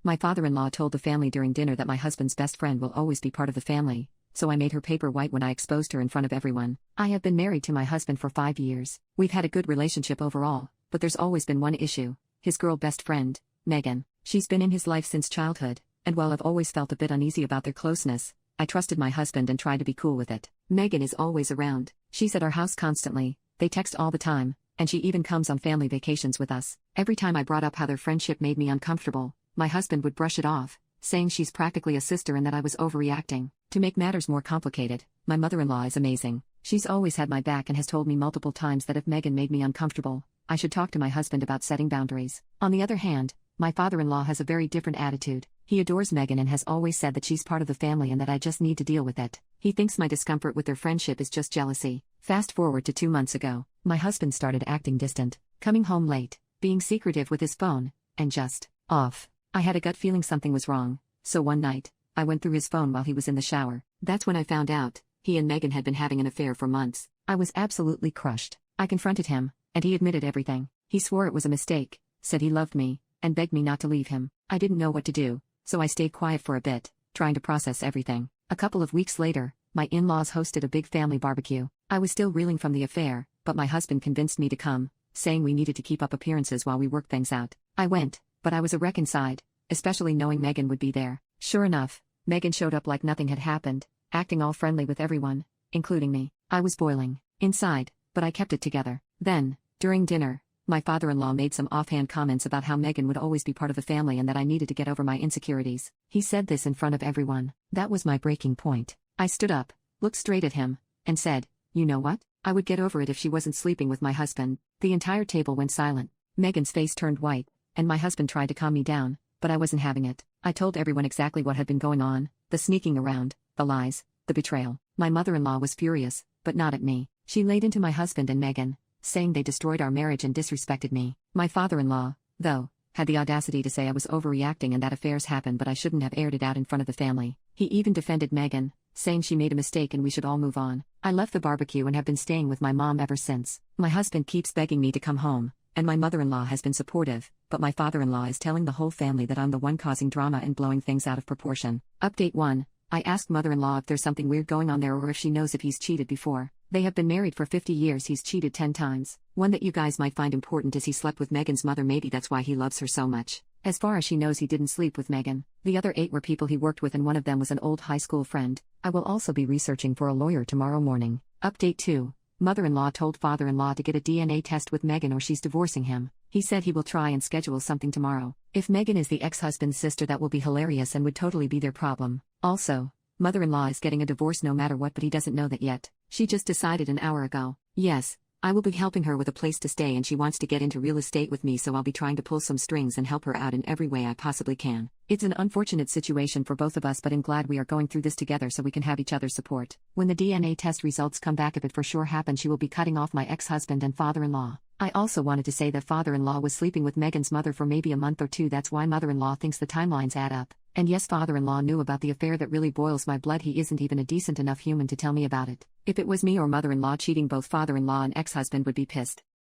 My father-in-law told the family during dinner that my husband's best friend will always be part of the family, so I made her paper white when I exposed her in front of everyone. I have been married to my husband for 5 years. We've had a good relationship overall, but there's always been one issue: his girl best friend, Megan. She's been in his life since childhood, and while I've always felt a bit uneasy about their closeness, I trusted my husband and tried to be cool with it. Megan is always around. She's at our house constantly, they text all the time, and she even comes on family vacations with us. Every time I brought up how their friendship made me uncomfortable, my husband would brush it off, saying she's practically a sister and that I was overreacting. To make matters more complicated, my mother-in-law is amazing. She's always had my back and has told me multiple times that if Megan made me uncomfortable, I should talk to my husband about setting boundaries. On the other hand, my father-in-law has a very different attitude. He adores Megan and has always said that she's part of the family and that I just need to deal with it. He thinks my discomfort with their friendship is just jealousy. Fast forward to 2 months ago, my husband started acting distant, coming home late, being secretive with his phone, and just off. I had a gut feeling something was wrong, so one night, I went through his phone while he was in the shower. That's when I found out he and Megan had been having an affair for months. I was absolutely crushed. I confronted him, and he admitted everything. He swore it was a mistake, said he loved me, and begged me not to leave him. I didn't know what to do, so I stayed quiet for a bit, trying to process everything. A couple of weeks later, my in-laws hosted a big family barbecue. I was still reeling from the affair, but my husband convinced me to come, saying we needed to keep up appearances while we worked things out. I went, but I was a wreck inside, especially knowing Megan would be there. Sure enough, Megan showed up like nothing had happened, acting all friendly with everyone, including me. I was boiling inside, but I kept it together. Then, during dinner, my father-in-law made some offhand comments about how Megan would always be part of the family and that I needed to get over my insecurities. He said this in front of everyone. That was my breaking point. I stood up, looked straight at him, and said, "You know what? I would get over it if she wasn't sleeping with my husband." The entire table went silent. Megan's face turned white, and my husband tried to calm me down, but I wasn't having it. I told everyone exactly what had been going on: the sneaking around, the lies, the betrayal. My mother-in-law was furious, but not at me. She laid into my husband and Megan, saying they destroyed our marriage and disrespected me. My father-in-law, though, had the audacity to say I was overreacting and that affairs happened but I shouldn't have aired it out in front of the family. He even defended Megan, saying she made a mistake and we should all move on. I left the barbecue and have been staying with my mom ever since. My husband keeps begging me to come home, and my mother-in-law has been supportive, but my father-in-law is telling the whole family that I'm the one causing drama and blowing things out of proportion. Update 1. I asked mother-in-law if there's something weird going on there or if she knows if he's cheated before. They have been married for 50 years. He's cheated 10 times. One that you guys might find important is he slept with Megan's mother. Maybe that's why he loves her so much. As far as she knows, he didn't sleep with Megan. The other 8 were people he worked with and one of them was an old high school friend. I will also be researching for a lawyer tomorrow morning. Update 2. Mother-in-law told father-in-law to get a DNA test with Megan or she's divorcing him. He said he will try and schedule something tomorrow. If Megan is the ex-husband's sister, that will be hilarious and would totally be their problem. Also, mother-in-law is getting a divorce no matter what, but he doesn't know that yet. She just decided an hour ago. Yes, I will be helping her with a place to stay and she wants to get into real estate with me, so I'll be trying to pull some strings and help her out in every way I possibly can. It's an unfortunate situation for both of us, but I'm glad we are going through this together so we can have each other's support. When the DNA test results come back, if it for sure happens, she will be cutting off my ex-husband and father-in-law. I also wanted to say that father-in-law was sleeping with Megan's mother for maybe a month or 2. That's why mother-in-law thinks the timelines add up. And yes, father-in-law knew about the affair. That really boils my blood. He isn't even a decent enough human to tell me about it. If it was me or mother-in-law cheating, both father-in-law and ex-husband would be pissed.